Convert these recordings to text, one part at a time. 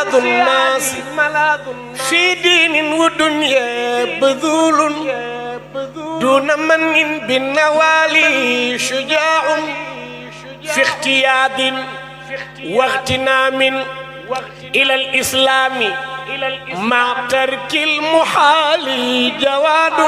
ملاذ الناس في دين ودنيا بذول دون من بالنوالي شجاع في اختياد واغتنام إلى الإسلام مع ترك المحال جواد.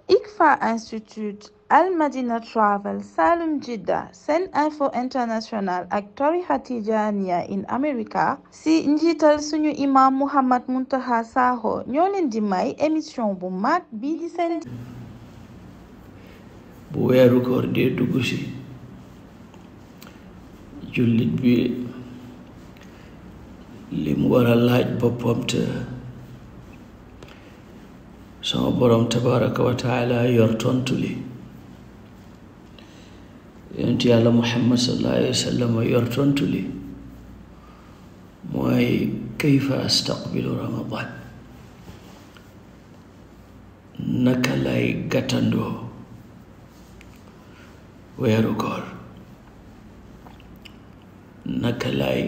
ICFA Institute, Al Madina Travel, Salum Jidda, Sen Info International ak tarixa Tijaaniya in America si njiital suñu imam Muhammad Muntaqa Sakho ñoo leen di may émission bu mag bii di seen bu weeru koor dee dugg si jullit bi lim war a laaj boppam te sama borom tabaraka wa taala yor tontu li yonent yàlla Muhammad sallallahu alayhi wa sallam yor tontu li mooy kayfa astaqbilu ramadan, naka lay gàttandoo weeru koor, naka lay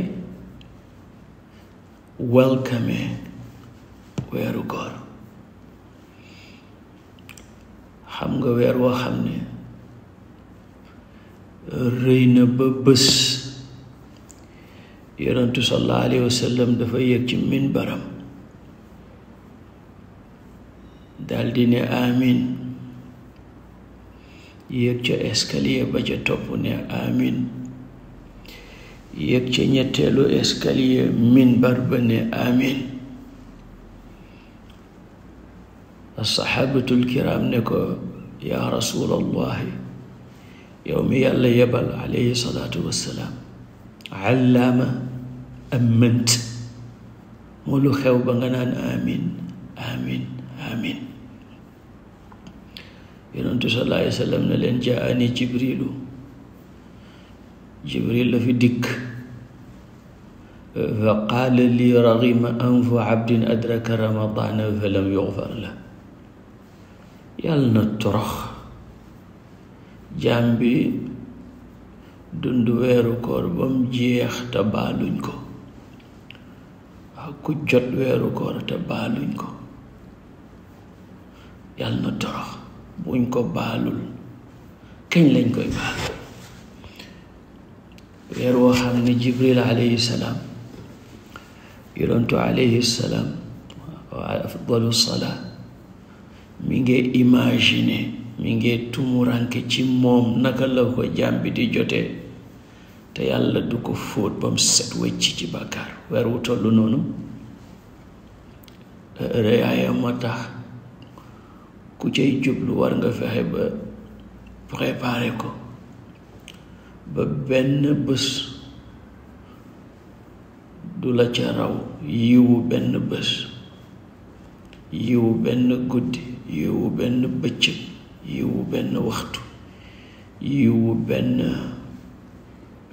welcome weeru koor. xam nga weer woo xam ne rëy na ba bés yonentu sallallahu alayhi wa sallam dafa yëg ci minbaram daldi ne amin, yëg ca escalier ba ca topp ne amin, yëg ca ñetteelu escalier minbar ba ne amin. as-sahabatul kiram ne ko yaa rasulallahi, yow mi yàlla yebal alayhi salaatu wassalaam, allaama amant moo lu xew ba nga naan amin amin amin. yonentu sallallahu alayhi wa sallam ne leen jaani jibril la fi dikk fa qaala li raghima anfu abdin adraka ramadana fa lam yughfar la. yàlla na torox jaam bi dund weeru koor ba mu jeex te baaluñ ko. waaw ku jot weeru koor te baaluñ ko yàlla na torox. buñ ko baalul kañ lañ koy baal? weer woo xam ne Jibril alayhi salaam, yonentu alayhi salaam wa afdalu salaa, mi ngi imaginer, mi ngi tumuranke ci moom naka la ko jaam bi di jotee te yàlla du ko fóot ba mu set wecc ci bàkkaar. weer wu tollu noonu rëyaayam moo tax ku cay jublu war nga fexe ba préparer ko ba benn bés du la ca raw. yiwu benn bés, yiwu benn guddi, yiwu benn bëccëg, yiwu benn waxtu, yiwu benn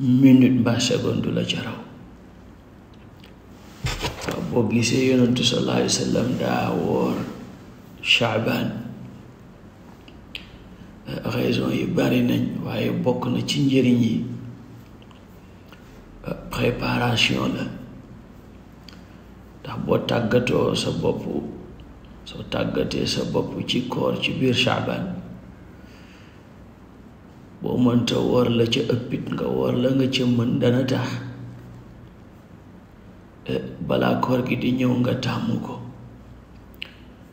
minute mbaa seconde du la ca raw. waaw boo gisee yonentu sallallahu alayhi wa sallam daa woor Shaaban, raison yi bari nañ, waaye bokk na ci njëriñ yi préparation la. ndax boo tàggatoo sa bopp, soo tàggatee sa bopp ci koor ci biir Shaaban, boo mënta woor la ca ëppit nga woor la nga ca mën, dana tax balaa koor gi di ñëw nga tàmmu ko.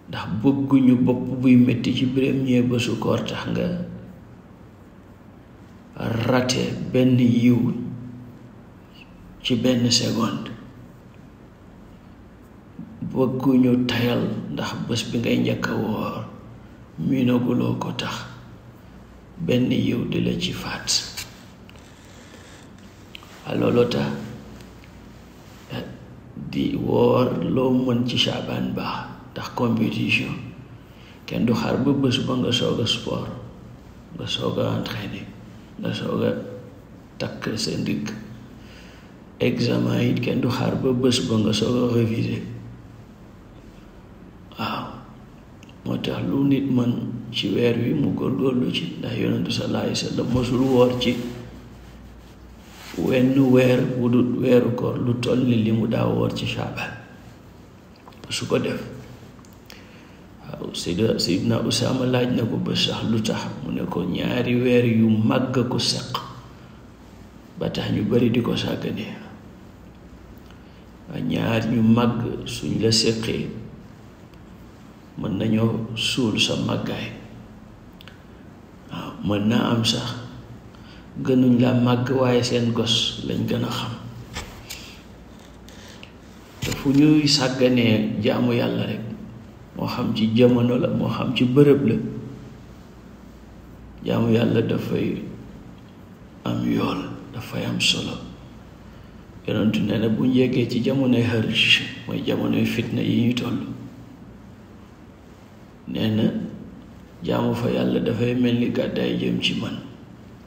ndax bëgguñu bopp buy metti ci premier bésu koor tax nga rate benn yiw ci benn seconde. bëgguñu tayal ndax bés bi ngay njëkk a woor miinaguloo ko tax benn yiw di la ci faat. loolu tax di woor loo mën ci Shaaban baax. ndax compétition kenn du xaar ba bés ba nga soog a sport, nga soog a entraîner, nga soog a takk sa ndigg. examen yi kenn du xaar ba bés ba nga soog a réviser. waaw moo tax lu nit mën ci weer wi mu góorgóorlu ci. ndax yonentu sallallahu alayhi wa sallam mosul woor ci wenn weer bu dul weeru koor lu toll ni li mu daa woor ci Shaaban su ko def. waaw Seydina Usaama laaj na ko ba sax lu tax mu ne ko ñaari weer yu màgg ko seq ba tax ñu bari di ko sàgganee ñaar ñu màgg suñ la seqee mën nañoo suul sa màggaay waaw mën naa am sax gënuñ la màgg waaye seen gos lañ gën a xam te fu ñuy sàgganee jaamu yàlla rek moo xam ci jamono la moo xam ci bërëb la jaamu yàlla dafay am yool dafay am solo yonentu nee na bu ñu yeggee ci jamonoy xarj mooy jamonoy fitna yi ñu toll nee na jaamu fa yàlla dafay mel ni gàddaay jëm ci man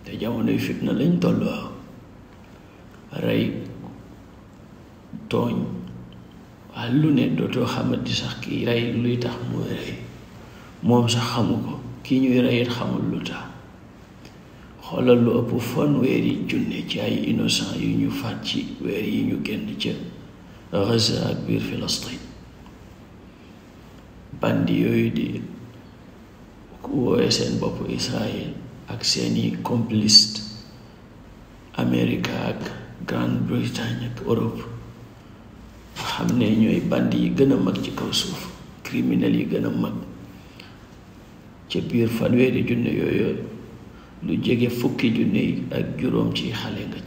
te jamonoy fitna lañ toll waaw rey tooñ waa lu ne dootoo xamati sax kii rey luy tax muy rey moom sax xamu ko kii ñuy rey it xamul lu tax xoolal lu ëpp fanweeri junne ci ay innocent yu ñu faat ci weer yi ñu génn ca Gaza ak biir Palestine bandi yooyu di woowe seen bopp Israël ak seeni complice Amérique ak Grande-Bretagne ak Europe xam ne ñooy bandi yi gën a mag ci kaw suuf criminel yi gën a mag ca biir fanweeri junne yooyu lu jege fukki junne yi ak juróom ci xale nga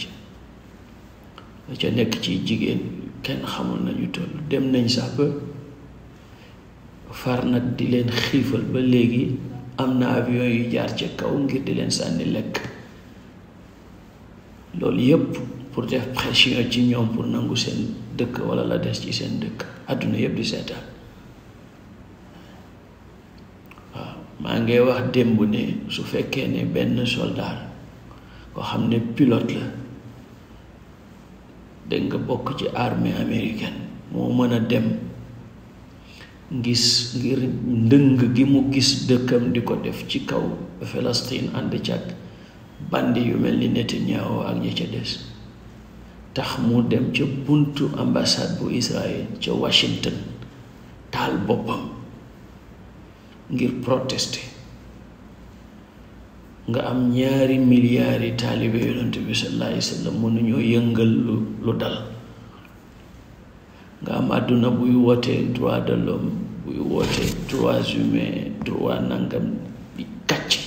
ca nekk ci jigéen kenn xamul nañu toll dem nañ sax ba far nag di leen xiifal ba léegi am na avion yu jaar ca kaw ngir di leen sànni lekk loolu yépp pour def pression ci ñoom pour nangu seen dëkk wala la des ci seen dëkk àdduna yépp di seetaan waaw maa ngi wax démb ne su fekkee ne benn soldat koo xam ne pilote la dégg nga bokk ci armée américaine moo mën a dem ngir ndëng gi mu gis dëkkam di ko def ci kaw Palestine ànd càg bandi yu mel ni Netanyahu ak ñi ca des tax mu dem ca buntu ambassade bu Israël ca Washington taal boppam ngir protester nga am 2 milliards yi taalibe yonent bi sallallahu alayhi wa sallam mënuñoo yëngal lu dal nga am àdduna buy wootee droit de l'homme buy wootee droits humains droit nangam di kàcc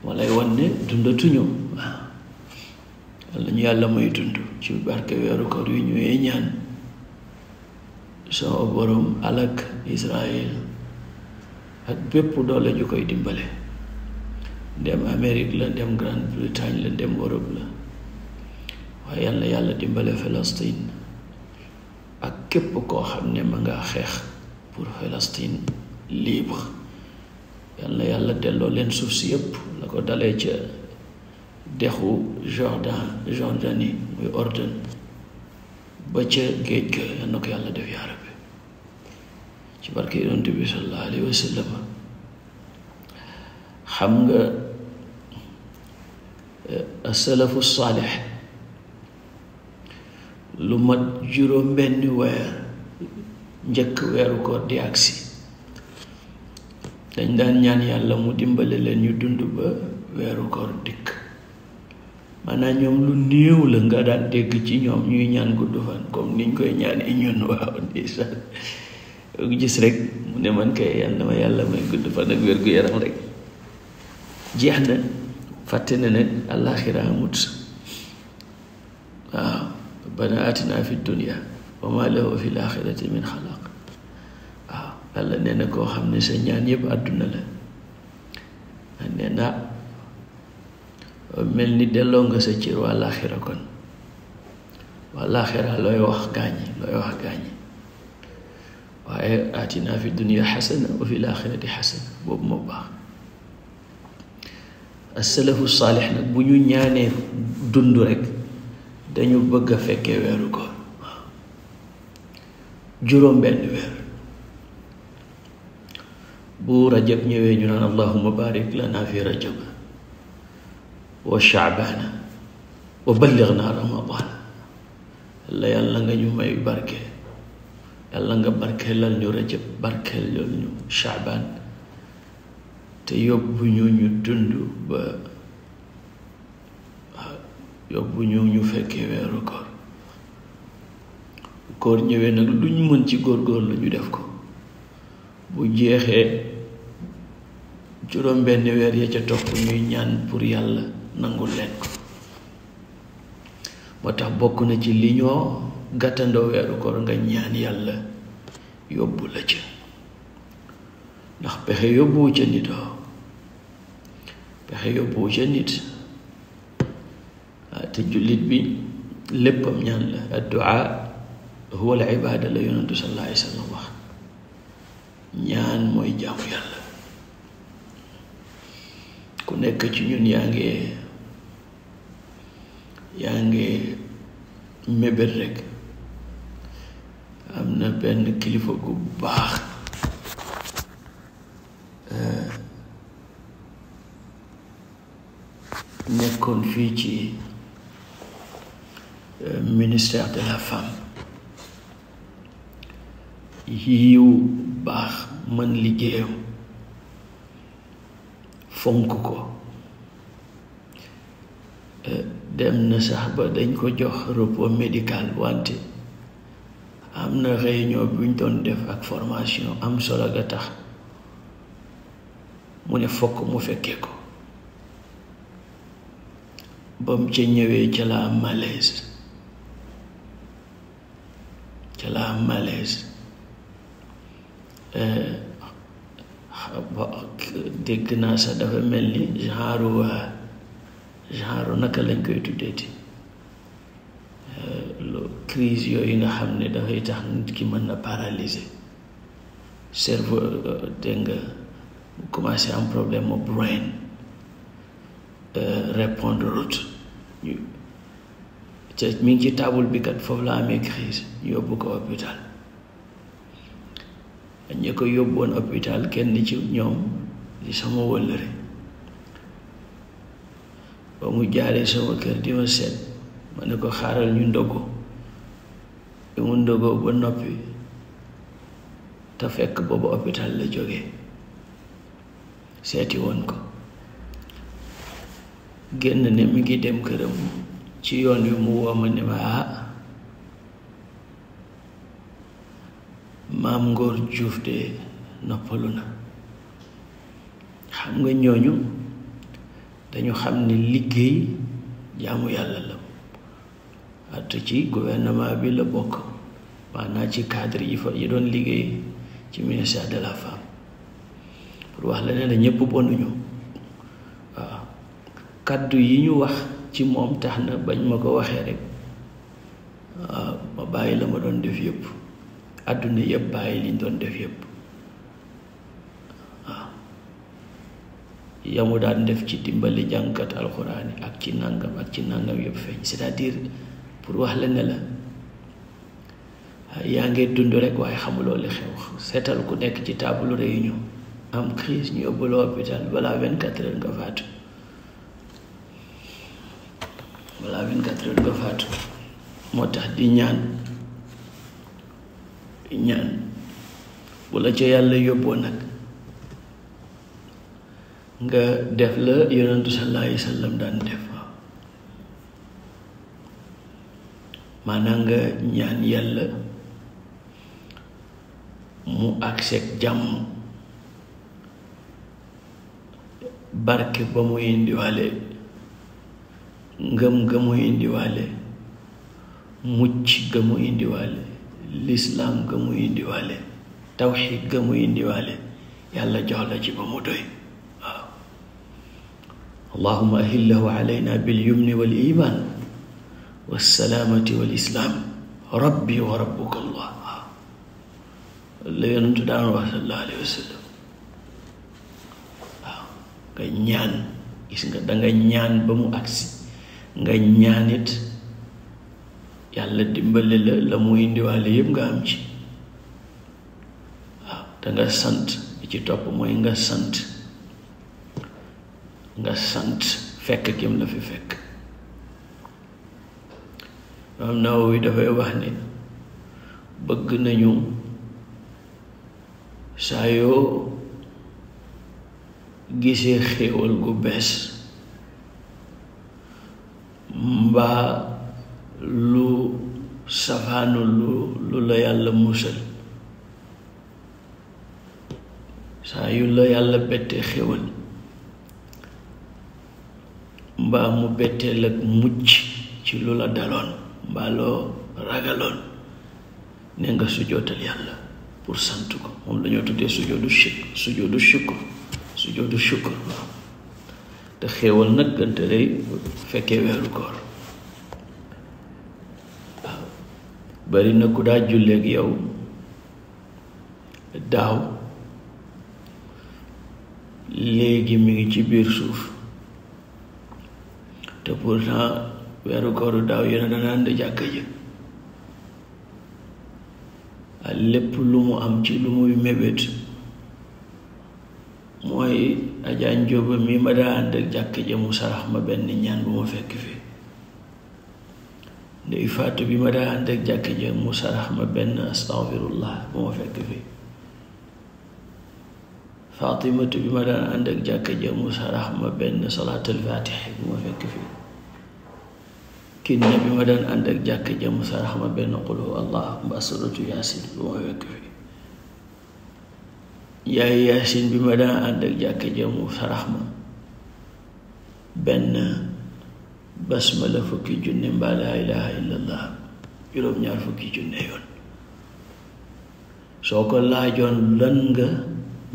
walay wan ne dundatuñu waaw walla ñu yàlla may dund ci barke weeru koor yu ñëwee ñaan sama borom alak Israël ak bépp doole ju koy dimbale ndem Amérique la ndem Grande-Bretagne la ndem Europe la waaye yàlla yàlla dimbale Palestine ak képp koo xam ne ma nga xeex pour Palestine libre yàlla yàlla delloo leen suuf si yépp la ko dalee ca dexu Jordanie muy Ordon ba ca géej ga yal na ko yàlla def yaa rabbi ci barke yonent bi sallallahu alayhi wa sallam xam nga asalafu saalix lu mat juróom benn weer njëkk weeru koor di agsi dañ daan ñaan yàlla mu dimbale leen ñu dund ba weeru koor dikk maanaam ñoom lu néew la nga daan dégg ci ñoom ñuy ñaan gudd fan comme niñ koy ñaanee ñun waaw ndeysaan gis rek mu ne man kay yal na ma yàlla may gudd fan ak wér gu yaram rek jeex na fàtte na ne àllaaxira amut waaw rabbana atina fi dunya wa ma lahu fi l-axirati min xalaq waaw yàlla nee na koo xam ne sa ñaan yëpp àdduna la nee na mel ni delloo nga sa cër waa laaxira kon waa laaxira looy wax gaañi waaye atina fi dunya xasana wa fi laaxirati xasana boobu moo baax asalafu saalix nag bu ñu ñaanee dund rek dañu bëgg a fekkee weeru koor waaw juróom benn weer bu rajab ñëwee ñu naan allahumma barik lana fi rajab wa sha'bana wa ballighna ramadan. Yàlla nga ñu may barke, yàlla nga barkeelal ñu Rajab, barkeelal ñu Sha'ban, te yóbbu ñu dund ba yóbbu ñu fekkee weeru koor ñëwee nag luñ mën ci góorgóorlu ñu def ko. Bu jeexee juróom benn weer ya ca topp ñuy ñaan pour yàlla nangul leen ko. moo tax bokk na ci li ñoo gàttandoo weeru koor nga ñaan yàlla yóbbu la ca, ndax pexe yóbbuwu ca nit pexe yóbbuwu ca nit. te jullit bi léppam ñaan la. addu'a huwa al ibada la yonentu sallallahu alayhi wa sallam wax. ñaan mooy jaamu yàlla. ku nekk ci ñun yaa ngi mébét rek. am na benn kilifa gu baax nekkoon fii ci ministère de la femme, yiw baax mën liggéeyam fonk ko. dem na sax ba dañ ko jox repos médical, wante am na réunion buñ doon def ak formation am solo ga tax mu ne fokk mu fekkee ko. ba mu ca ñëwee ca la am malaise, dégg naa sax dafa mel ni genre naka lañ koy tuddeeti, crise yooyu nga xam ne dafay tax nit ki mën na paralyser cerveau, dégg nga mu commencé am problème mu brain, répondre route mi ngi ci taabul bi kat foofu la amee crise, ñu yóbbu ko hôpital. ñi ko yóbboon hôpital kenn ci ñoom di sama wëllëre, ba mu jaaree sama kër di ma seet ma ne ko xaaral ñu ndogu. bi mu ndogoo ba noppi te fekk boobu hôpital la jógee, seeti woon ko, génn ne mi ngi dem këram. ci yoon wi mu woo ma ne ma maam Ngor Juuf de noppalu na. xam nga ñooñu dañu xam ne liggéey jaamu yàlla la. at ci gouvernement bi la bokk, maanaam ci cadre yi doon liggéey ci ministère de la femme. pour wax la ne la ñépp bonuñu. waaw kaddu yi ñu wax ci moom tax na bañ ma ko waxee rek waaw ma bàyyi la ma doon def yëpp, àdduna yëpp bàyyi liñ doon def yëpp. waaw yamu daan def ci dimbali jàngkat alxuraan ak ci nangam yëpp feeñ. c'est-à-dire pour wax la ne la yaa ngi dund rek waaye xamuloo li xew. seetal ku nekk ci table réunion am crise ñu yóbbu la hôpital balaa 24 heures nga faatu. moo tax di ñaan bu la ca yàlla yóbboo nag nga def la yonentu sallallahu alayhi wa sallam daan def. maanaam nga ñaan yàlla mu agseeg jàmm, barke ba mu indiwaale, ngëm ga mu indiwaale, mucc ga mu indiwaale, lislaam ga mu indiwaale, tawxiid ga mu indiwaale, yàlla jox la ci ba mu doy. waaw allahumma ahillahu alayna bil yumni wal iman wassalaamati wal islaam rabbi wa rabbuka allah. waaw la yonentu daan wax sallallahu alayhi wa sallam. waaw nga ñaan, gis nga danga ñaan ba mu agsi, nga ñaanit yàlla dimbali la mu indiwaale yëpp nga am ci. waaw danga sant, bi ci topp mooy nga sant fekk kim la fi fekk. Imaam Nawawi dafay wax ne bëgg nañu saa yoo gisee xéewal gu bees mbaa lu safaanu lu la yàlla musal, saa yu la yàlla bettee xéewal mbaa mu betteel ak mucc ci lu la daloon mbaa loo ragaloon, ne nga sujootal yàlla pour sant ko. moom dañoo tuddee sujoodu shukr waaw. te xéewal nag gënte lay fekkee weeru koor. waaw bari na ku daa julleeg yow daaw léegi mi ngi ci biir suuf, te pourtant weeru kooru daaw yéen dana ànd jàkka ji. lépp lu mu am ci lu muy mébét mooy ajaan jóoba mi ma daa ànd ak jàkka ji mu sarax ma benn ñaan bu ma fekk fi. ndey faatu bi ma daa ànd ak jàkka ji mu sarax ma benn astaghfirullah bu ma fekk fi. Fatimatu bi ma daan ànd ak jàkka ja mu sarax ma benn salaatul faatih bu ma fekk fi. Kinne bi ma daan ànd ak jàkka ja mu sarax ma benn qul huwa allah mbaa suratu yaasin bu ma fekk fi. yaay yaasin bi ma daan ànd ak jàkka ja mu sarax ma benn basmala fukki junne mbaa laa ilaha illallah juróom-ñaar fukki junne yoon. soo ko laajoon lan nga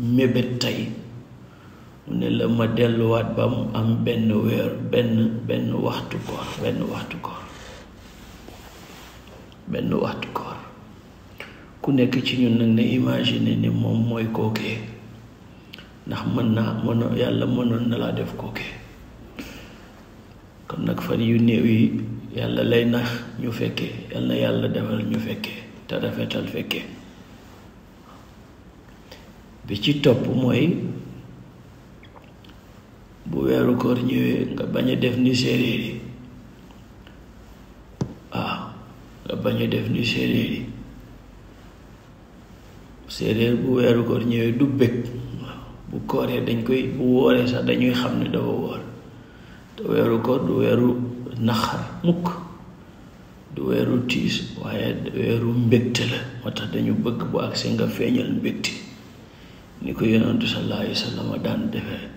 mébét tey mu ne la ma delluwaat ba mu am benn waxtu koor. ku nekk ci ñun nag ne imaginer ni moom mooy kookee, ndax yàlla mënoon na laa def kookee. kon nag fan yu néew yi yàlla lay nax ñu fekkee, yal na yàlla defal ñu fekkee te rafetal fekkee. bi ci topp mooy bu weeru koor ñëwee nga bañ a def ni séeréer yi. nga bañ a def ni séeréer yi. séeréer bu weeru koor ñëwee du bëgg. bu kooree bu wooree sax dañuy xam ne dafa woor. te weeru koor du weeru naxar mukk, du weeru tiis, waaye weeru mbégte la. moo tax dañu bëgg bu agsee nga feeñal mbégte ni ko yonentu sallallahu alayhi wa sallam daan defee.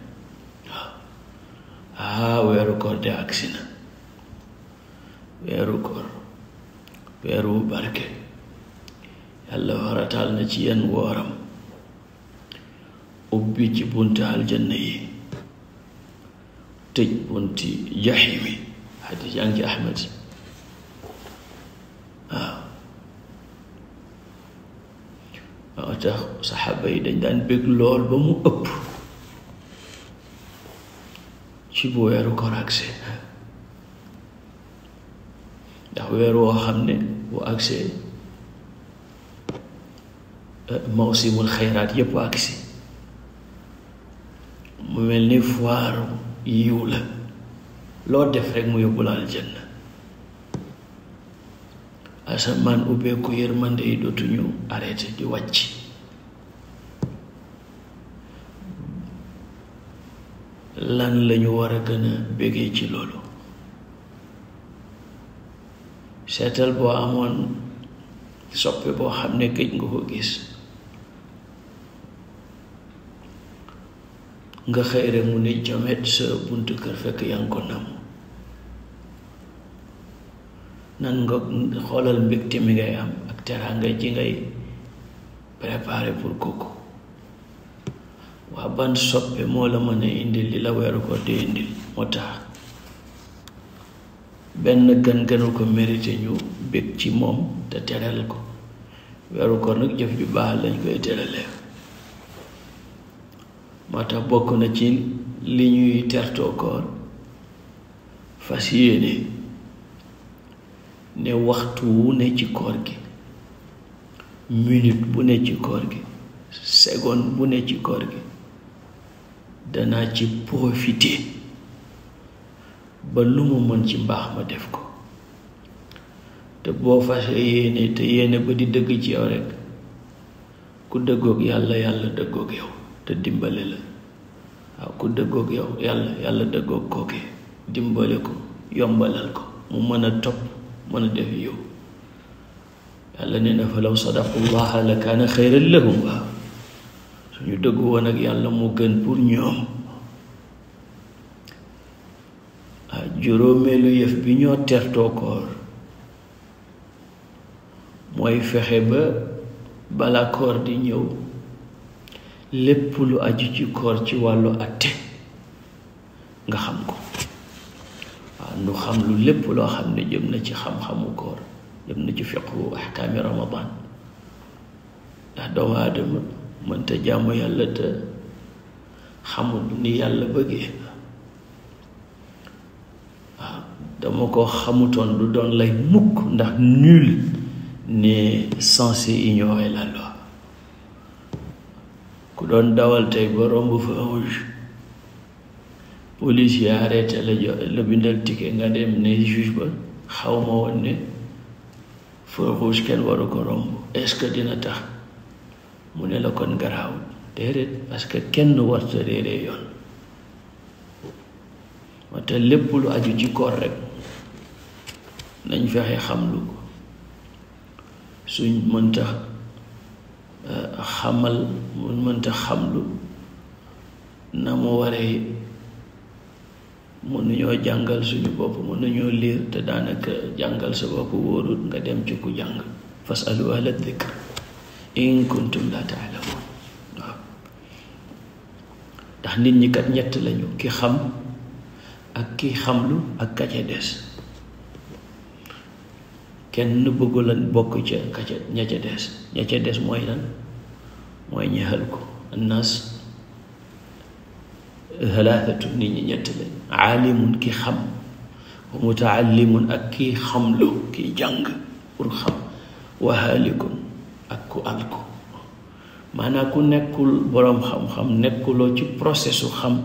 weeru koor de agsi na. weeru koor weeru barke, yàlla farataal na ci yenn wooram, ubbi ci bunti aljanna yi, tëj bunti jaximi. xadis yaa ngi ci Ahmad. moo tax saxaaba yi dañ daan bég lool ba mu ëpp ci bu weeru koor agsee, ndax weer woo xam ne bu agsee mawsimul xayraat yépp agsi, mu mel ni foire yiw la, loo def rek mu yóbbu la aljanna. asamaan ubbeeku, yërmande yi dootuñu arrêté di wàcc. lan lañu war a gën a bégee ci loolu? seetal boo amoon soppe boo xam ne gëj nga ko gis, nga xëy rek mu ne jamet sa buntu kër fekk yaa ngi ko nam. nan nga xoolal mbégte mi ngay am ak teraanga ji ngay préparé pour kooku. waa ban soppe moo la mën a indil li la weeru ko di indil? moo tax benn gënul ko mérité ñu bég ci moom te teral ko. weeru ko nag jëf ju baax lañ koy teralee. moo tax bokk na ci li ñuy tertoo koor fas yéene ne waxtu wu ne ci koor gi, minute bu ne ci koor gi, seconde bu ne ci koor gi, danaa ci profiter ba lu mu mën ci mbaax ma def ko te boo fase yéene te yéene ba di dëgg ci yow rek ku dëggoog yàlla yàlla dëggoog yow te dimbale la waaw ku dëggoog yow yàlla dëggoog kooke dimbale ko yombalal ko mu mën a topp mën a def yow yàlla nee na fa law sadaqullaha la kaana xayran lahum waaw suñu dëggu woon ak yàlla mu gën pour ñoom juróomeelu yëf bi ñoo tertoo koor mooy fexe ba bala koor di ñëw lépp lu aju ci koor ci wàllu atte nga xam ko waaw nu xam lu lépp loo xam ne jëm na ci xam-xamu koor jëm na ci fiqhu ahkaami ramadan ndax doomu aadama mënta jaamu yàlla te xamul ni yàlla bëggee waaw dama ko xamutoon du doon lay mukk ndax nul n'est censé ignorer la loi ku doon dawal tey ba romb fa rouge police yi arrêté la bindal ticket nga dem ne juge ba xaw ma woon ne feu rouge kenn waru ko romb est-ce que dina tax mu ne la kon garaawul déedéet parce que kenn warta réeree yoon moo tax lépp lu aju ci koor rek nañ fexe xam lu ko suñ mënta xamal mu mënta xamlu na mu waree mënuñoo jàngal suñu bopp mënuñoo liir te daanaka jàngal sa bopp wóorul nga dem ci ku jàng fasalu ahla dhikr in kuntum la taalamun waaw ndax nit ñi kat ñett lañu ki xam ak ki xamlu ak ka ca des kenn bëggu la bokk ca ña ca des mooy lan mooy ñexal ko annas thalathatu nit ñi ñett lañ aalimun ki xam wa mutaallimun ak ki xamlu ki jàng pour xam wa haalikun ak ku alku maanaam ku nekkul boroom xam-xam nekkuloo ci processu xam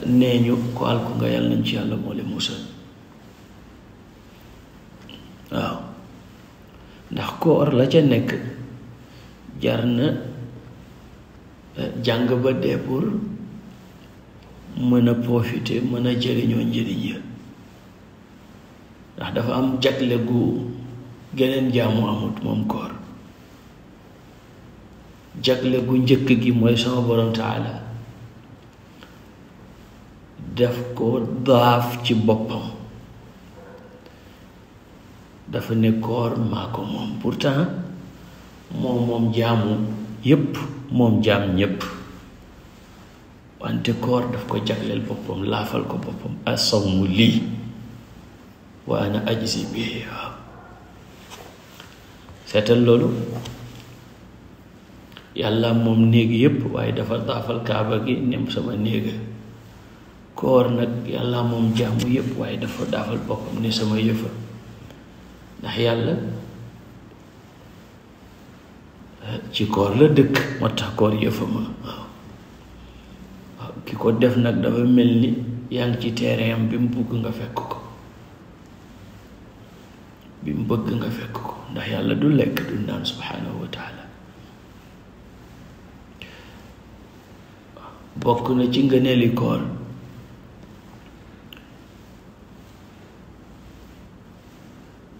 nee ñu ku alku nga yàlla nañ ci yàlla moo leen musal waaw ndax koor la ca nekk jar na jàng ba dee pour mën a profiter mën a jëriñoo njëriñ ya ndax dafa am jagle gu geneen jaamu amut moom koor jagle gu njëkk gi mooy sama borom taala daf ko daaf ci boppam dafa ne koor maa ko moom pourtant moom jaamu yépp moom jaam ñépp wante koor daf ko jagleel boppam laafal ko boppam as-sawmu lii wa ana ajzi bihi waaw seetal loolu yàlla moom néeg yépp waaye dafa daafal kaaba gi nem sama néega koor nag yàlla moom jaamu yépp waaye dafa daafal boppam ne sama yëfa ndax yàlla ci koor la dëkk moo tax koor yëfa ma waaw ki ko def nag dafa mel ni yaa ngi ci terrain am bi mu bëgg nga fekk ko bi mu bëgg nga fekk ko ndax yàlla du lekk du naan subhanahu wa taala bokk na ci ngëneeli koor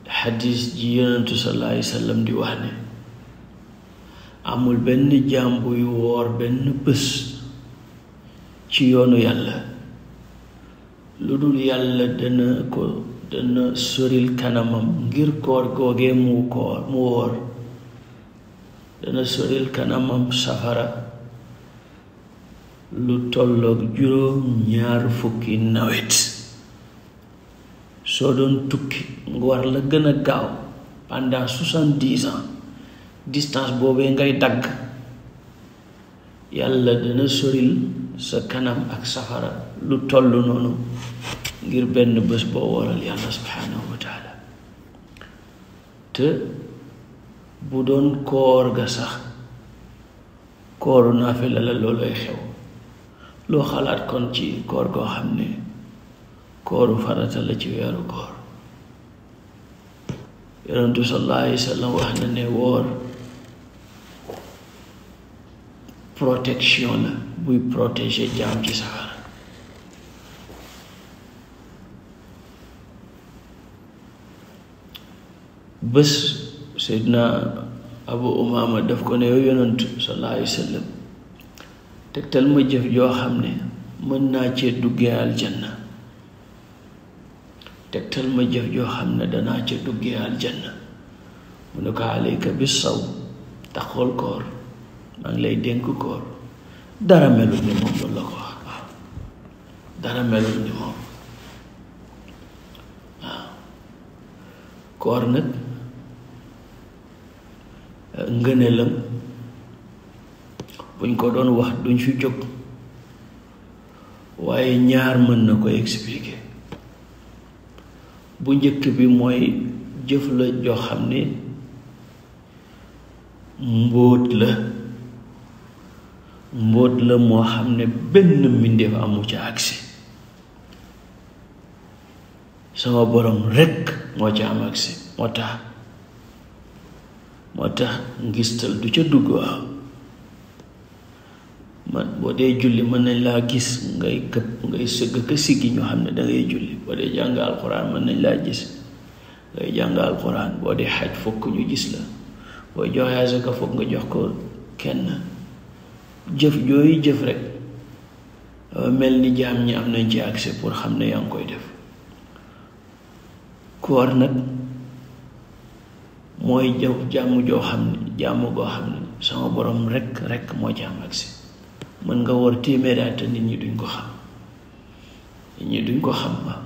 xadis ji yonentu sallallahu alayhi wa sallam di wax ne amul benn jaam buy woor benn bés ci yoonu yàlla lu dul yàlla dana soril kanamam ngir koor googee mu woor dana soril kanamam safara lu tolloog 2 nawet soo doon tukki nga war la gën a gaaw pendant 70 ans distance boobee ngay dagg yàlla dana soril sa kanam ak safara lu toll noonu ngir benn bés boo waral yàlla subhanahu wa taala te bu doon koor ga sax kooru naafila la looloy xew loo xalaat kon ci koor goo xam ne kooru farata la ci weeru koor yonentu sallallahu alayhi wa sallam wax na ne woor protection la buy protéger jaam ci safara bés Seydina Abu Umaama daf ko ne yow yonentu sallallahu alayhi wa sallam tegtal ma jëf joo xam ne mën naa cee duggee aljanna tegtal ma jëf joo xam ne danaa ca duggee aljanna mu ne ko alayka bis saw taxool koor maa ngi lay dénk koor dara melul ni moom loolu la ko wax waaw dara melul ni moom waaw koor nag ngëneelam buñ ko doon wax duñ fi jóg waaye ñaar mën na ko expliquer bu njëkk bi mooy jëf la joo xam ne mbóot la moo xam ne benn mbindeef amu ca agsi sama borom rekk moo ca am agsi moo tax ngistal du ca dugg waaw man boo dee julli mën nañ laa gis ngay sëgg ka siggi ñu xam ne dangay julli boo dee jàng alxuraan mën nañ laa gis ngay jàng alxuraan boo dee xaj fokk ñu gis la booy joxe asaka fokk nga jox ko kenn jëf jooyu jëf rek mel ni jaam ñi am nañ ci accès pour xam ne yaa ngi koy def koor nag mooy jàmm joo xam ne jàmm goo xam ne sama borom rek moo ci am accès mën nga war téeméeri at nit ñi duñ ko xam waaw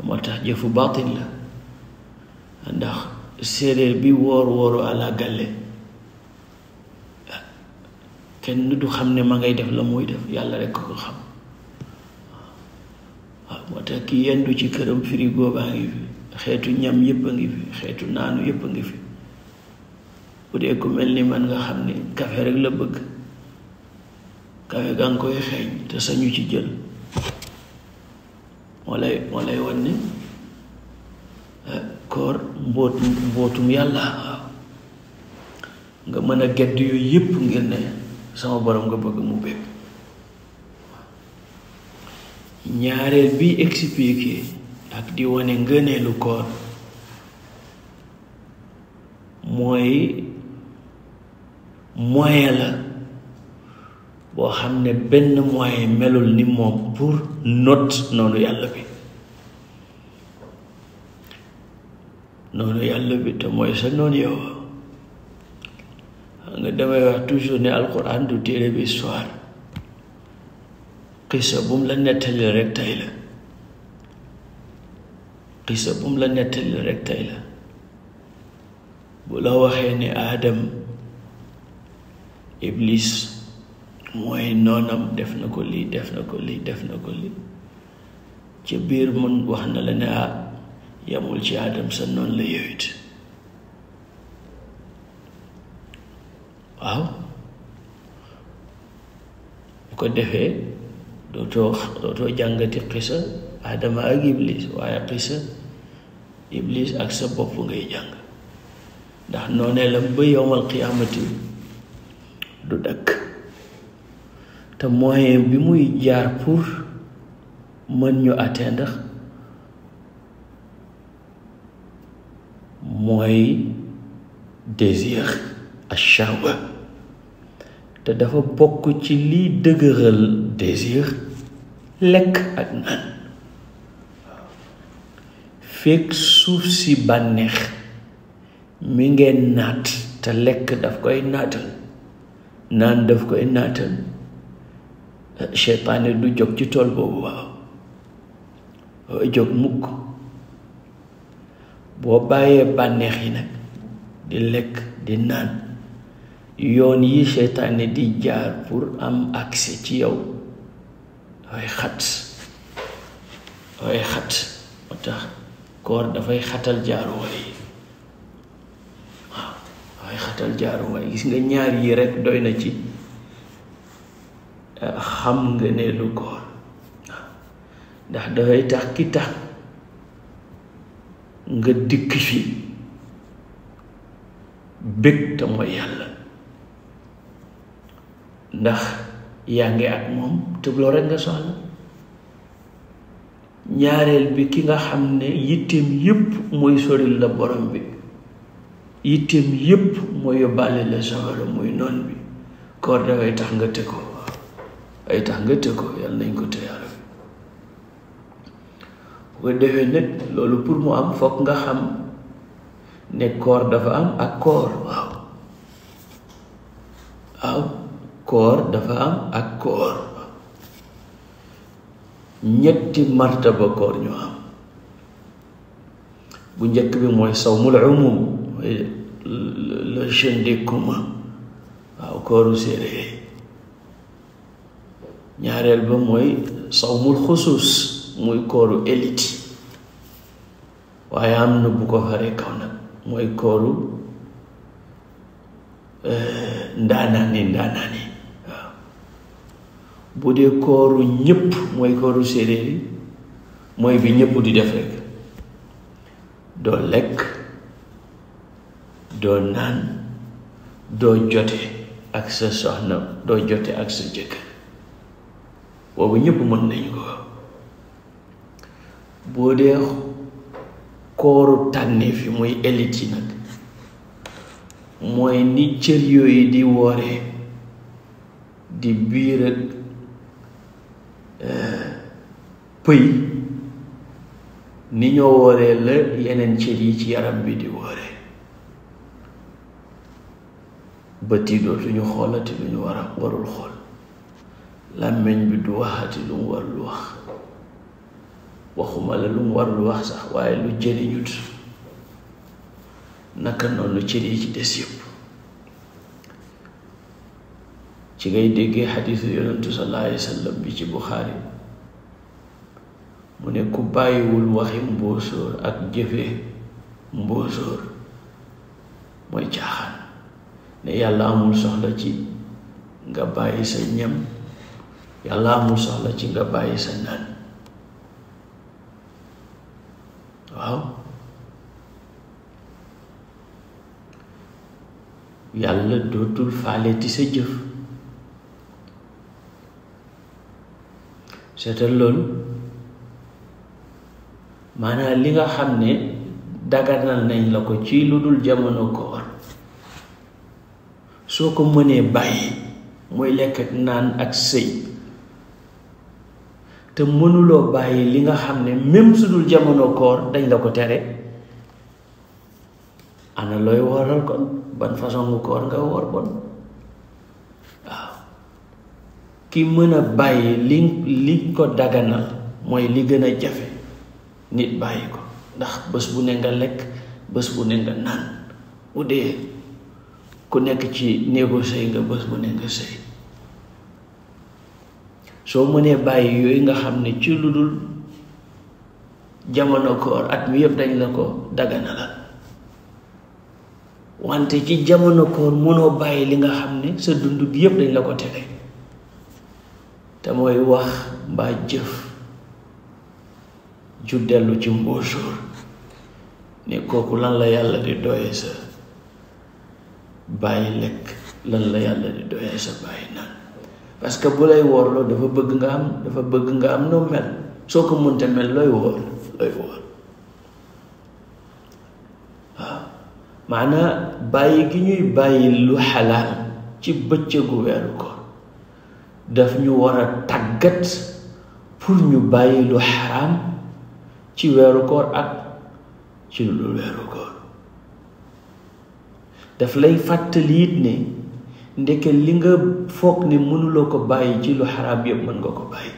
moo tax jëfu baatin la ndax séeréer bi wóoru àla galle kenn du xam ne ma ngay def la muy def yàlla rek ko xam waaw moo tax ki yendu ci këram frigo baa ngi fi xeetu ñam yépp a ngi fi xeetu naanu yépp a ngi fi bu dee ku mel ni man nga xam ne kafe rek la bëgg kafe gaa ngi koy xeeñ te sañu ci jël moo lay wan ne koor mbootum yàlla waaw nga mën a gedd yooyu yépp ngir ne sama borom nga bëgg mu bépp ñaareel bi expliqué ak di wane ngëneelu koor mooy moyen la boo xam ne benn moyen melul ni moom pour not noonu yàlla bi te mooy sa noonu yow nga damay wax toujours ne alquran du téere bi histoire xisa bu mu la nettali rek tey la bu la waxee ne Adam Iblis mooy noonam def na ko lii ca biir mun wax na la ne yamul ci Adam sa noonu la yowit waaw bu ko defee dootoo jàngati xisa Adama ak Iblis waaye xisa Iblis ak sa bopp ngay jàng ndax noonee la ba yowmal qiyaamati du dakk te moyen bi muy jaar pour mën ñu atteindre mooy désir ash-shahwa te dafa bokk ci liy dëgëral désir lekk ak naan fekk suuf si bànneex mi ngeen naat te lekk daf koy naatal naan daf koy naatal seytaane du jóg ci tool boobu waaw jóg mukk boo bàyyee bànneex yi nag di lekk di naan yoon yi seytaane di jaar pour am accès ci yow dafay xat moo tax koor dafay xatal jaaruwaay yi waaw dafay xatal jaaruwaay gis nga ñaar yi rekk doy na ci xam nga ne lu koor ndax dafay tax ki tax nga dikk fi bég te mooy yàlla, ndax yaa ngi ak moom te loolu rekk nga soxla. ñaareel bi ki nga xam ne yitteem yépp mooy soril la borom bi, yitteem yépp mooy yóbbaale la sawara muy noon bi, koor dafay tax nga tëkko, ay tax nga tëkko. yàlla nañ ko tëyaara bi bu ko defee nag loolu pour mu am fokk nga xam ne koor dafa am ak koor. waaw koor dafa am ak koor. ñetti martaba koor ñu am. bu njëkk bi mooy sawmul umum, le jeûne des communs, waaw kooru séeréer. ñaareel ba mooy sawmul xusuus, muy kooru élite, waaye am na bu ko faree kaw nag, mooy kooru ndaanaani waaw. bu dee kooru ñëpp mooy kooru séeréer yi, mooy bi ñëpp di def rek, doo lekk, doo naan, doo jote ak sa soxna, doo jote ak sa jëkkër, boobu ñëpp mën nañu ko. boo dee kooru tànneef yi muy élite yi nag, mooy ni cër yooyu di wooree, di biir ak pëy, ni ñoo wooree la yeneen cër yi ci yaram bi di wooree. bët yi dootuñu xoolati lu ñu warul xool, làmmiñ bi du waxati lu mu warul wax, waxuma la lu mu warul wax sax, waaye lu jëriñut. naka noonu cër yi ci des yëpp. ci ngay déggee xadiisu yonentu sallallahu alayhi wa sallam bi ci Buxaari, mu ne ku bàyyiwul waxi mbóosóor ak jëfe mbóosóor mooy caaxaan. ne yàlla amul soxla ci nga bàyyi sa ñam, yàlla amul soxla ci nga bàyyi sa naan. waaw yàlla dootul faaleeti sa jëf. seetal loolu, maanaam li nga xam ne daganal nañ la ko ci lu dul jamono koor, soo ko mënee bàyyi, mooy lekk ak naan ak sëy, te mënuloo bàyyi li nga xam ne même su dul jamono koor dañ la ko tere, ana looy wooral kon? ban façon mu koor nga woor bon? waaw ki mën a bàyyi li ko daganal mooy li gën a jafe nit bàyyi ko, ndax bés bu ne nga lekk, bés bu ne nga naan. bu dee ku nekk ci néegu sëy nga, bés bu ne nga sëy. soo mënee bàyyi yooyu nga xam ne ci lu dul jamono koor at mi yëpp dañ la ko daganalal, wante ci jamono koor mënoo bàyyi li nga xam ne sa dund bi yëpp dañ la ko tere, te mooy wax mbaa jëf ju dellu ci mbóosóor. ne kooku lan la yàlla di doyee sa bàyyi lekk, lan la yàlla di doyee sa bàyyi naan? parce que bu lay woorloo dafa bëgg nga am noo mel. soo ko mënta mel looy woor. waaw maanaam bàyyi gi ñuy bàyyi lu xalaal ci bëccëgu weeru koor daf ñu war a tàggat pour ñu bàyyi lu xaraam ci weeru koor ak ci lu dul weeru koor. daf lay fàttali it ne ndeke li nga foog ne mënuloo ko bàyyi ci lu xaraam yëpp mën nga ko bàyyi,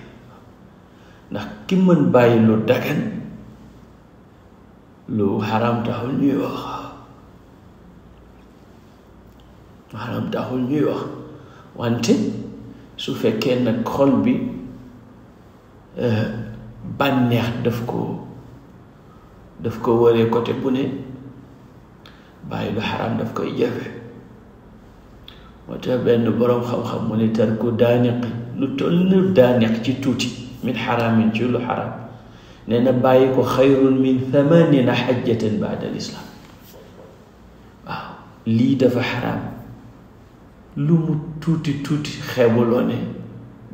ndax ki mën bàyyi lu dagan lu xaraam taxul ñuy wax. xaraam taxul ñuy wax, wante su fekkee nag xol bi bànneex daf ko waree côté bu ne, bàyyi lu xaraam daf koy jafe. moo tax benn boroom xam-xam mu ne tarku daaniq, lu toll ni daaniq ci tuuti min xaraamin ci lu xaraam, nee na bàyyi ko xayrun min 80 xajjatan baada al islam. waaw lii dafa xaraam, lu mu tuuti tuuti xeebuloo ne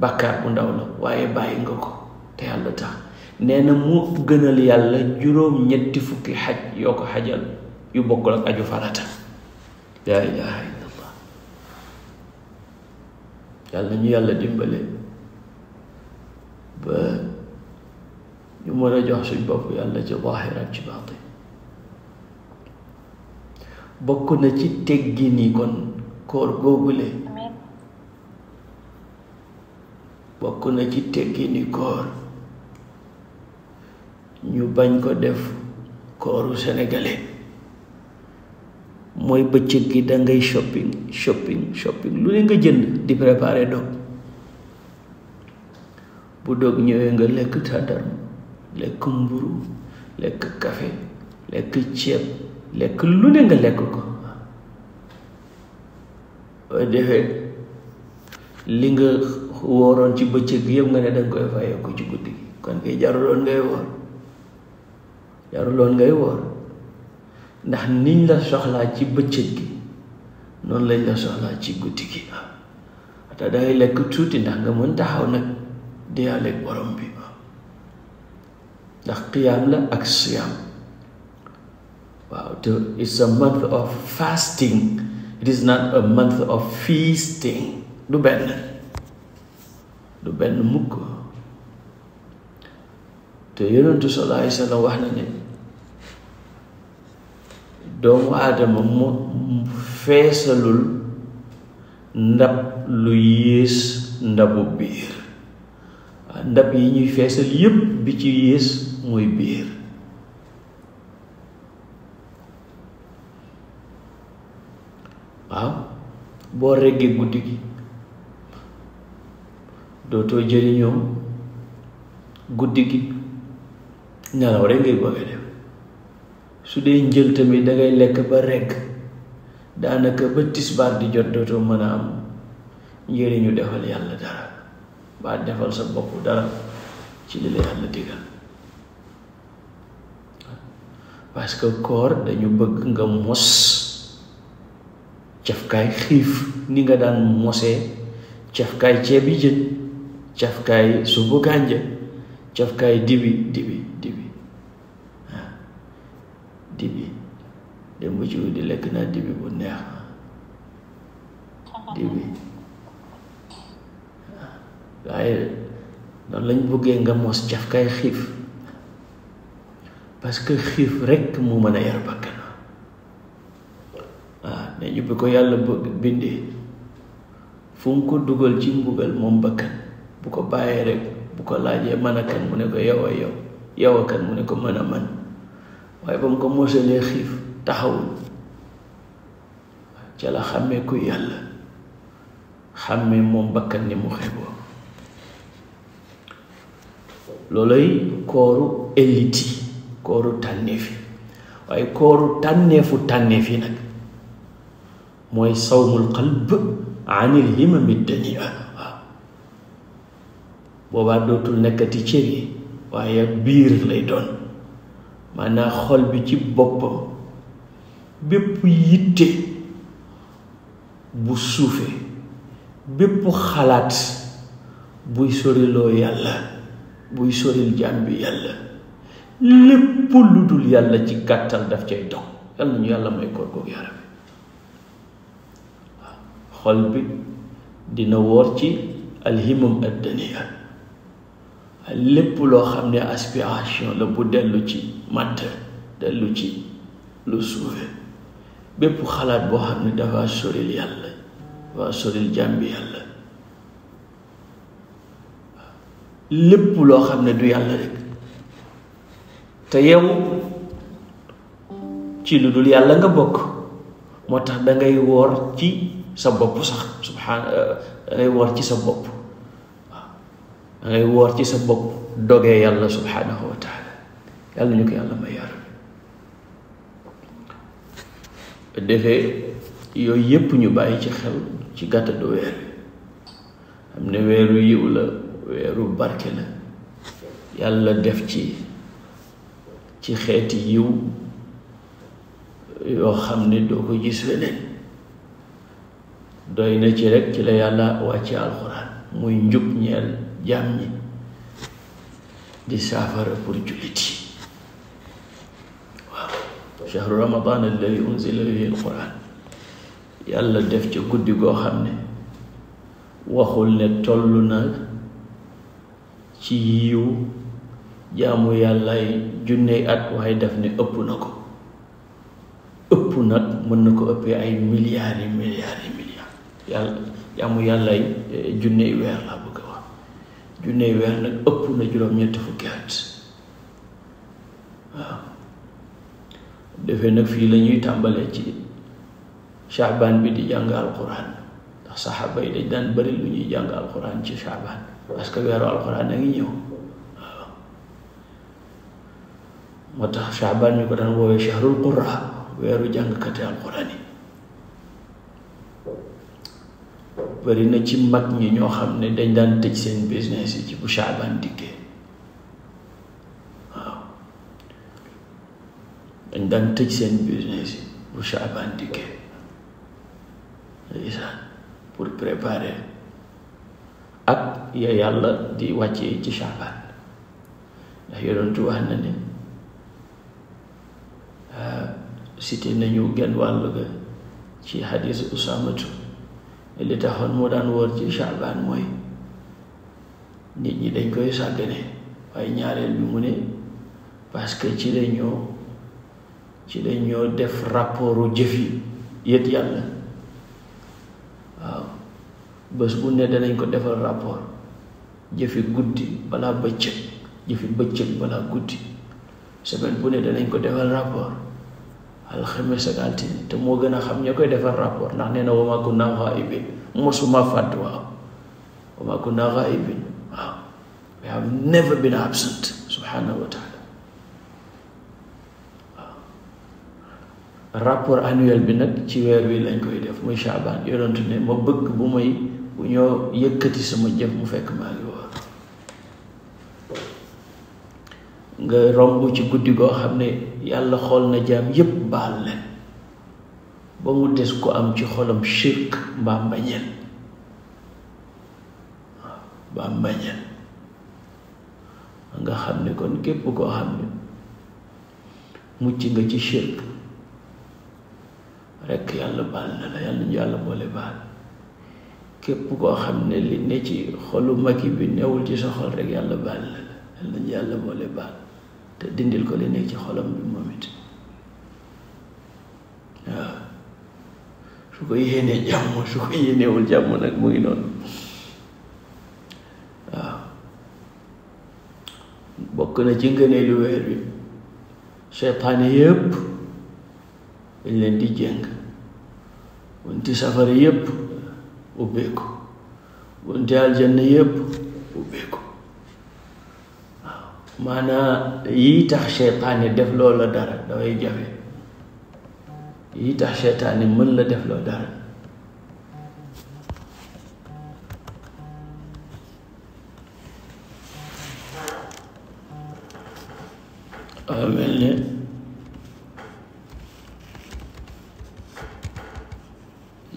bàkkaar bu ndaw la waaye bàyyi nga ko te yàlla tax. nee na mu gënal yàlla juróom ñetti fukki xaj yoo ko xajal yu bokkul ak aju farata. laa ilaha illallah. yàlla ñu yàlla dimbale ba ñu mën a jox suñ bopp yàlla ci zaahir ak ci baatin. bokk na ci teggi ni kon koor googule, bokk na ci teggi ni koor ñu bañ ko def kooru sénégalais. mooy bëccëg gi da ngay shopping lu ne nga jënd di préparer dog. bu dog ñëwee nga lekk tàndarma, lekk mburu, lekk café, lekk ceeb, lekk lu ne nga lekk ko. waaye defee li nga wooroon ci bëccëg gi yëpp nga ne danga koy fayee ko ci guddi gi, kon kay jaruloon ngay woor. ndax niñ la soxlaa ci bëccëg gi noonu lañ la soxlaa ci guddi gi. ata dangay lekk tuuti ndax nga mën taxaw nag diyaaleeg borom bi. ndax qiyaam la ak siyaam. waaw te it's a month of fasting, it is not a month of feasting. du benn mukk. te yonentu sallallahu alayhi wa sallam wax na ne doomu aadama mu feesalul ndab lu yées ndabu biir. ndab yi ñuy feesal yépp bi ci yées mooy biir. waaw boo reggee guddi gi dootoo jëriñoo guddi gi, nelaw rek ngay bëgg a def. su dee njël tamit dangay lekk ba regg, daanaka ba tisbaar di jot dootoo mën a am njëriñu defal yàlla dara ba defal sa bopp dara ci li la yàlla digal. parce que koor dañu bëgg nga mos cafkaay xiif ni nga daan mosee cafkaay ceebi jën, cafkaay subu kànja, cafkaay dibi dem bu ci di lekk naa dibi bu neex. dibi waaye noonu lañ bëggee nga mos cafkaay xiif, parce que xiif rekk mu mën a yar bakkan. ne ñu bi ko yàlla bëgg bindee fu mu ko dugal ci mbugal moom bakkan, bu ko bàyyee rek bu ko laajee mën a kan mu ne ko yow a kan mu ne ko mën a man. waaye ba mu ko mosalee xiif taxawul, ca la xàmmee ku yàlla, xàmmee moom bakkan ni mu xeeboo. loolay kooru élite yi, kooru tànneef yi. waaye kooru tànneef yi nag mooy sawmul qalb anil himami dania. waaw boobaa dootul nekkati cër yi waaye biir lay doon. maanaam xol bi ci boppam bépp yitte bu suufee, bépp xalaat buy soriloo yàlla, buy soril jaam bi yàlla, lépp lu dul yàlla ci gàttal daf cay dox. yàlla ñu yàlla may koor googu yaram. waaw xol bi dina woor ci alhimam addaniya, lépp loo xam ne aspiration la bu dellu ci matt, dellu ci lu suufe, bépp xalaat boo xam ne dafa soril yàlla, dafa soril jàmbi yàlla, lépp loo xam ne du yàlla rek te yow ci lu dul yàlla nga bokk. moo tax dangay woor ci sa bopp sax dangay woor ci sa bopp. dangay woor ci sa bopp dogee yàlla subhanahu wa taala. yàlla ñu ko yàlla may yar defee yooyu yépp ñu bàyyi ci xel ci gàttadu weer wi xam ne weeru yiw la, weeru barke la. yàlla def ci ci xeeti yiw yoo xam ne doo ko gis feneen. doy na ci rek ci la yàlla wàcce alxuraan muy njub ñeel jaam ñi di saafara pour jullit yi. waaw shahru ramadan alladi unzila fihi alquran, yàlla def ca guddi goo xam ne waxul ne toll na ci yiw jaamu yàllay junney at, waaye def ne ëpp na ko. ëpp nag mën na ko ëppee ay milliards yi milliards yi milliards. yàlla jaamu yàllay junney weer laa bëgg a wax. junney weer nag ëpp na juróom-ñetti fukki at. waaw defee nag fii la ñuy tàmbalee ci Shaabaan bi di jàng alquran, ndax saxaaba yi dañ daan bëri lu ñuy jàng alquran ci Shaabaan parce que weeru alquran a ngi ñëw. waaw moo tax Shaabaan ñu ko daan woowee shahrul qurra, weeru jàngkati alquran yi. bëri na ci mag ñi ñoo xam ne dañ daan tëj seen business yi ci bu Shaabaan dikkee. waaw dañ daan tëj seen business yi bu Shaabaan dikkee pour préparer ak ya yàlla di wàccee ci Shaabaan. ndax yonentu wax na ne cité nañu genn wàll ga ci xadiis Usaamatu li taxoon moo daan wóor ci Shaabaan mooy nit ñi dañ koy sàggane, waaye ñaareel bi mu ne parce que ci la ñoo def rapportu jëf yi yët yàlla. waaw bés bu ne danañ ko defal rapport, jëfi guddi balaa bëccëg, jëfi bëccëg balaa guddi. semaine bu ne danañ ko defal rapport, alxames ak altine, te moo gën a xam ña koy defal rapport ndax nee na wa maa kunnaa ghaa'ibin, mosuma fàtt. waaw wa maa kunnaa ghaa'ibin. waaw we have never been absent subhanahu wa taala. rapport annuel bi nag ci weer wi lañ koy def muy Shaabaan. yonentu ne ma bëgg bu ñoo yëkkati sama jëf mu fekk maa ngi woor. nga romb ci guddi goo xam ne yàlla xool na jaam yépp baal leen ba mu des ko am ci xolam shirk mbaa mbañeel. waaw mbaa mbañeel nga xam ne kon képp koo xam ne mucc nga ci shirk rekk yàlla baal na la. yàlla ñu yàlla boole baal. képp koo xam ne li ne ci xolu magi bi newul ci sa xol rek yàlla baal na la. yàlla ñu yàlla boole baal te dindil ko li nekk ci xolam bi moom it. waaw su ko yéenee jàmm, su ko yéenewul jàmm nag mu ngi noonu. waaw bokk na ci ngëneelu weer bi seytaane yépp dañ leen di jéng. bunti safara yépp ubbeeku, bunti aljanna yépp ubbeeku. waaw maanaa yi tax seytaane def loola dara dafay jafe. yi tax seytaane mën la def loo dara mel ne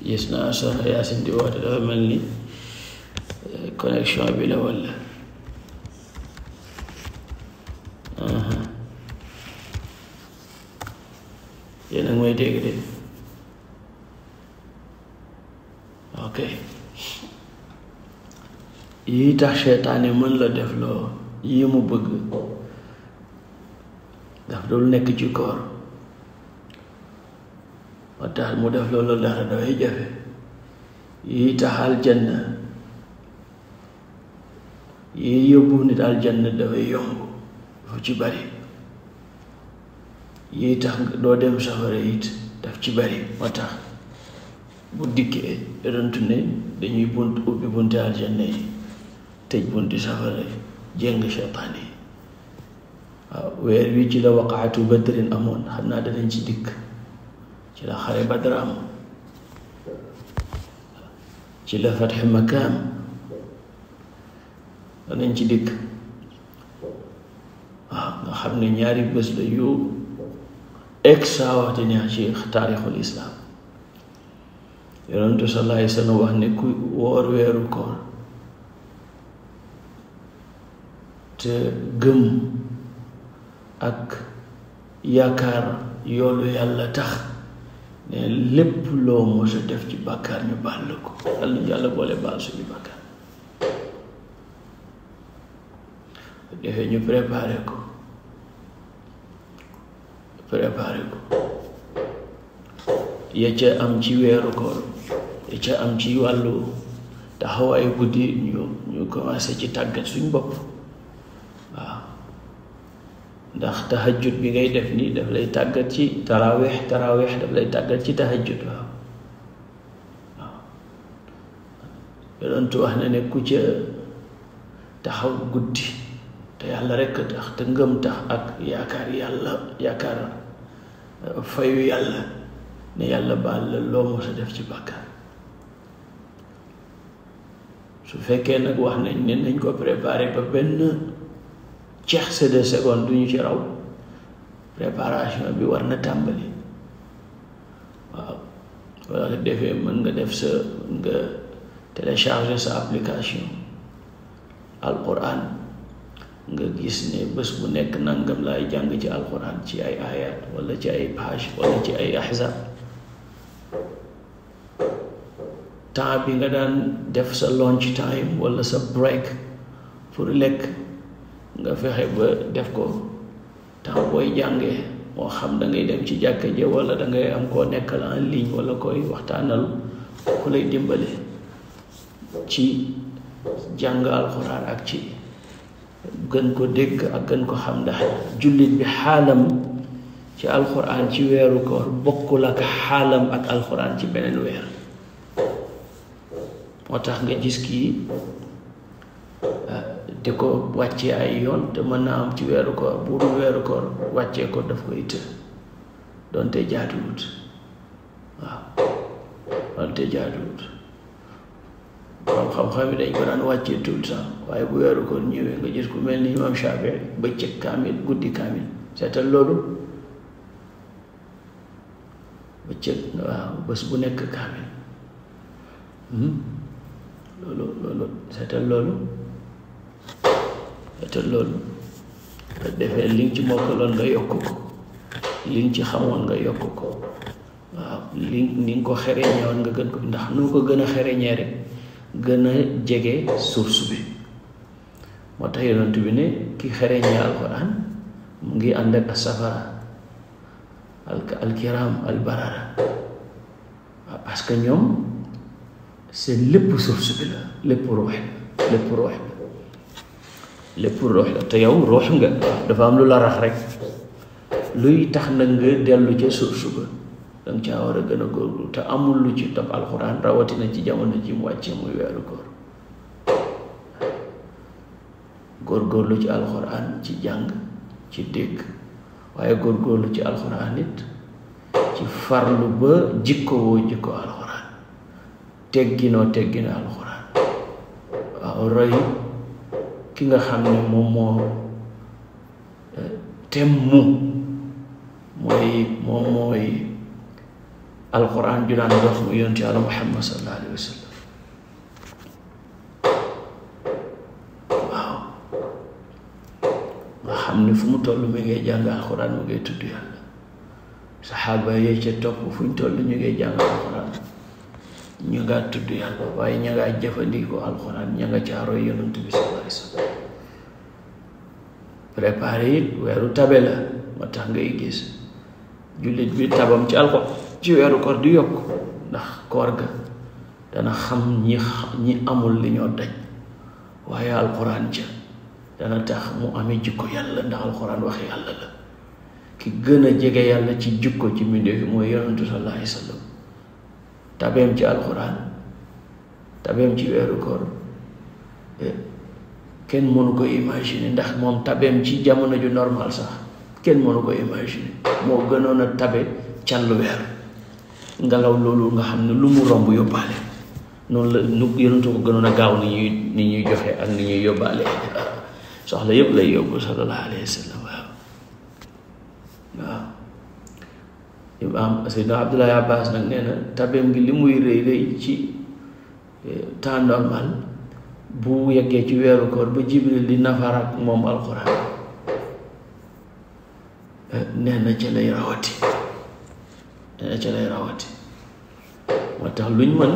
gis naa soxna Yaasin di woote, dafa mel ni connexion bi la walla. yéen a ngi may dégg de ok. yi tax seytaane mën la def loo yi mu bëgg daf dul nekk ci koor, moo tax mu def loolu dara dafay jafe. yi tax aljanna, yi yóbbu nit aljanna dafay yomb, dafa ci bari. yi tax doo dem safara it daf ci bari. moo tax bu dikkee yonentu ne dañuy ubbi bunti aljanna yi, tëj bunti safara yi, jéng seytaane yi. waaw weer wi ci la waqaatu badrin amoon, xam naa danañ ci dikk. ci la xare Badr am, ci la fatxu Makkaan, danañ ci dikk. waaw nga xam ne ñaari bés la yu extraordinaire ci taarixul islam. Yonentu sallallahu alayhi wa sallam wax ne ku woor weeru koor te gëm ak yaakaar yoolu yàlla tax ne lépp loo mos a def ci bàkkaar ñu baal la ko. yàlla ñu yàlla boole baal suñu bàkkaar. defee ñu préparé ko ya ca am ci weeru koor ya ca am ci wàllu taxawaayu guddi ñu commencé ci tàggat suñ bopp. waaw ndax tahajjud bi ngay def nii daf lay tàggat ci tarawih daf lay tàggat ci tahajjud. waaw yonentu wax na ne ku ca taxaw guddi te yàlla rekk tax te ngëm tax ak yaakaar fayu yàlla ne yàlla baal la loo mos a def ci bàkkaar. su fekkee nag wax nañ ne nañ ko préparé ba benn tiercé de seconde du ñu ci raw, préparation bi war na tàmbali. waaw wala nga defee mën nga def sa nga télécharger sa application alquran nga gis ne bés bu nekk nangam laay jàng ci alquran ci ay ayat wala ci ay page wala ci ay ahzab. temps bi nga daan def sa lunch time wala sa break pour lekk nga fexe ba def ko temps booy jàngee, moo xam da ngay dem ci jàkka ja wala da ngay am koo nekkal en ligne wala koy waxtaanal ku lay dimbale ci jàng alxuraan ak ci gën ko dégg ak gën ko xam, ndax jullit bi xaalam ci alxuraan ci weeru koor bokkul ak xaalam ak alxuraan ci beneen weer. moo tax nga gis kii di ko wàccee ay yoon te mën naa am ci weeru koor bu dul weeru koor wàccee ko daf koy të doonte jaaduwut. waaw doonte jaaduwut. borom xam-xam yi dañ ko daan wàccee tout le temps, waaye bu weeru koor ñëwee nga gis ku mel ni Imam Shafii bëccëg kaamil guddi kaamil. seetal loolu bëccëg, waaw bés bu nekk kaamil. loolu seetal loolu nga defee li nga ci mokkaloon nga yokk ko, li nga ci xamoon nga yokk ko. waaw ni nga ko xereñee woon nga gën ko, ndax nu ko gën a xereñee rek gën a jege source bi. moo tax yonent bi ne ki xereñee alquran mu ngi ànd ak asafara alkiram albarara. waaw parce que ñoom seen lépp source bi la, lépp ruux la te yow ruux nga. dafa am lu la rax rek luy tax na nga dellu ca source ba, danga caa war a gën a góorgóorlu te amul lu ci topp alxuraan, rawatina ci jamono ji mu wàccee muy weeru koor. góorgóorlu ci alxuraan ci jàng ci dégg, waaye góorgóorlu ci alxuraan it ci farlu ba jikko alxuraan, tegginoo alxuraan. waaw roy ki nga xam ne moom moo temmu mooy alquran ju daan dox mu yonent Yàlla Muhammad sallallahu alayhi wa sallam. waaw nga xam ne fu mu toll mi ngay jàng alquran mu ngay tudd yàlla. saxaaba yee ca topp fu ñu toll ñu ngay jàng alquran ñu ngaa tudd yàlla, waaye ña ngaa jëfandikoo alquran, ña nga caaroo yonent bi sallallahu alayhi wa sallam. préparé it weeru tabe la, moo tax ngay gis jullit bi tabam ci weeru koor di yokk, ndax koor ga dana xam ñi amul li ñoo daj, waaye alxuraan ca dana tax mu amee jikko yàlla, ndax alxuraan wax yàlla la. ki gën a jege yàlla ci jikko ci mbindeef yi mooy yonentu sallallahu alayhi wa sallam. tabeem ci alxuraan, tabeem ci weeru koor kenn mënu ko imaginer, ndax moom tabeem ci jamono ju normal sax kenn mënu ko imaginer. moo gënoon a tabe càllu weer, ngelaw loolu nga xam ne lu mu romb yóbbaale. noonu la nu yonentu ko gënoon a gaaw ni ñuy joxe ak ni ñuy yóbbaale. soxla yëpp lay yóbbu sallallahu alayhi wa sallam. waaw imam Seydina Abdoulaye Abbas nag nee na tabeem gi li muy rëy ci temps normal bu yeggee ci weeru koor ba Jibril di nafar ak moom alquran nee na ca lay rawati moo tax luñ mën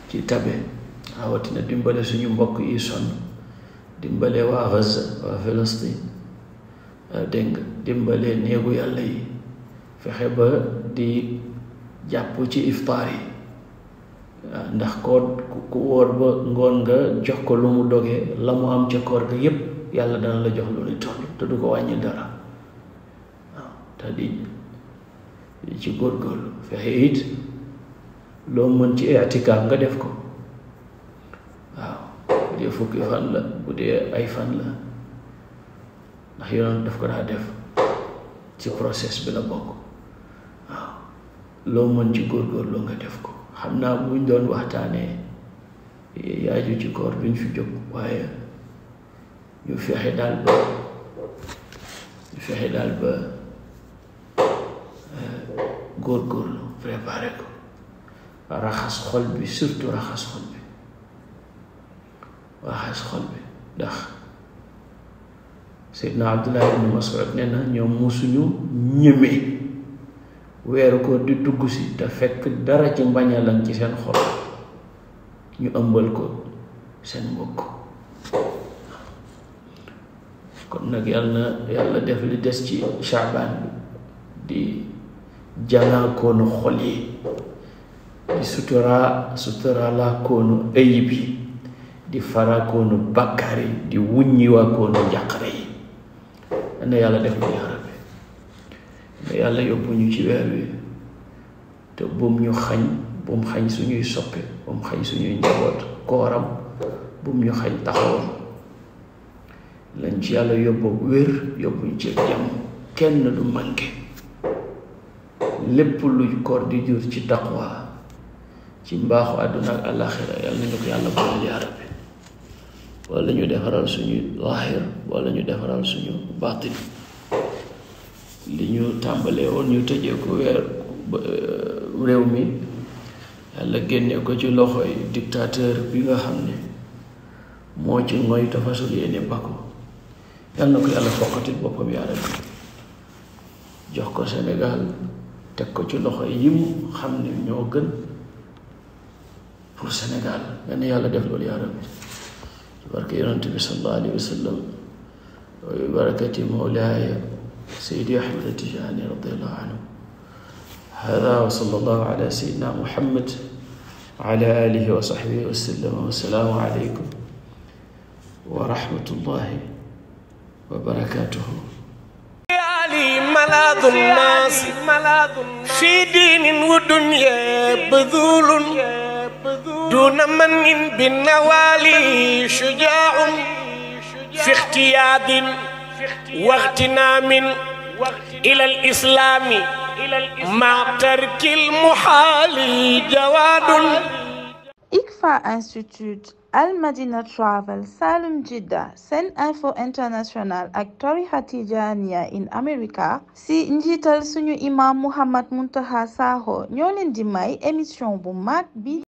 ci tabe rawatina dimbale suñu mbokk yi sonn dimbale waa Gaza waa Palestine dégg nga dimbale néegu yàlla yi fexe ba di jàpp ci iftaar yi ndax ku wóor ba ngoon nga jox ko lu mu dogee la mu am ca koor ga yépp yàlla dana la jox lu ni toll te du ko wàññi dara waaw te di ci góorgóorlu fexe it loo mën ci i'tikaaf nga def ko waaw bu dee fukki fan la bu dee ay fan la ndax yoon daf ko daa def ci process bi la bokk waaw loo mën ci góorgóorlu nga def ko xam naa buñ doon waxtaanee yaaju ci koor duñ fi jóg waaye ñu fexe daal ba góorgóorlu préparé ko raxas xol bi surtout raxas xol bi ndax Seydina Abdullah ibn Mas'ud nee na ñoom musuñu ñëmee weeru ko di dugg si te fekk dara ci mbañalan ci seen xol ñu ëmbal ko seen mbokk kon nag yàlla def li des ci Shaabaan bi di jàngaakoonu xol yi di sutura laa koonu ayib yi di faraakoonu bàkkaar yi di wuññiwaakoonu njàqare yi na yàlla def lu yaa rabbi na yàlla yóbbu ñu ci weer wi te bum xañ suñuy soppe bum xañ suñuy njaboot kooram bum ñu xañ taxawam lañ ci yàlla yóbbu wér yóbbuñ ci jàmm kenn du manqué lépp lu koor di jur ci taqwa ci mbaaxu àdduna ak àllaaxira yàlla nañu ko yàlla boole yaa rabbi wala ñu defaral suñu zaahir wala ñu defaral suñu baatin li ñu tàmbalee woon ñu tëjee ko réew mi yàlla génne ko ci loxoy dictateur bi nga xam ne moo ci ngoy te fasul yéene bako yàlla na ko yàlla fokkatil boppam yaa rabbi jox ko Sénégal teg ko ci loxo yi mu xam ne ñoo gën pour Sénégal yal na yàlla def loolu yaa rabbi ci barke yonent bi sallallahu alayhi wa sallam wa bi barakati mawlaaya Seydi Ahmad Tijaani radiyallahu anhu hada wa sallallahu ala sayyidina Muhammad wa ala alihi wa sahbihi wa sallam wa salaamu alaykum wa rahmatullahi wa barakatuhu ملاذ الناس في دين ودنيا بذول دون من بالنوالي شجاع في اختياد واغتنام إلى الإسلام مع ترك المحال جواد. ICFA Institute Al Madina Travel Salum Jidda Sen Info International ak tarixa Tijaaniya in America si njiital suñu imam Muhammad Muntaqa Sakho ñoo leen di may émission bu mag bi